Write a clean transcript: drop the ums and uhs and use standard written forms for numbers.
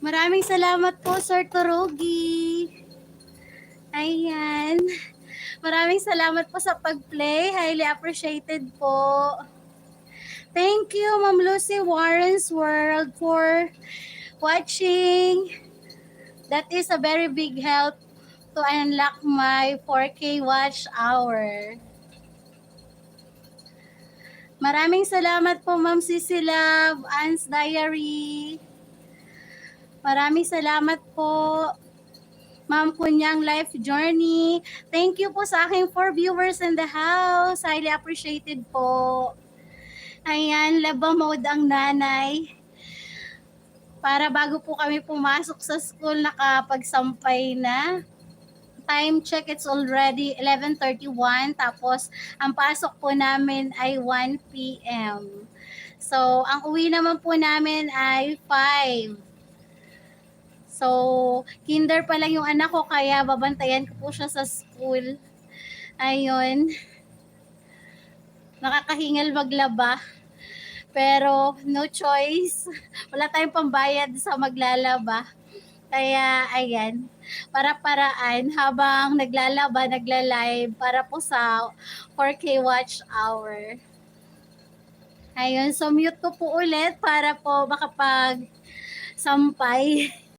Maraming salamat po, Sir Turugi. Ayan. Maraming salamat po sa pag-play. Highly appreciated po. Thank you, Ma'am Lucy Warren's World, for watching. That is a very big help to unlock my 4K watch hour. Maraming salamat po, Ma'am Sissy Love, Anne's Diary. Maraming salamat po, Ma'am Kunyang Life Journey. Thank you po sa aking 4 viewers in the house. Highly appreciated po. Ayan, laba mode ang nanay. Para bago po kami pumasok sa school, nakapagsampay na. Time check, it's already 11:31. Tapos, ang pasok po namin ay 1 p.m. So, ang uwi naman po namin ay 5. So, kinder pa lang yung anak ko, kaya babantayan ko po siya sa school. Ayun. Nakakahingal maglaba. Pero, no choice. Wala tayong pambayad sa maglalaba. Kaya, ayan. Para-paraan habang naglalaba, nagla-live para po sa 4K watch hour. Ayun. So, mute ko po ulit para po makapag-sampay.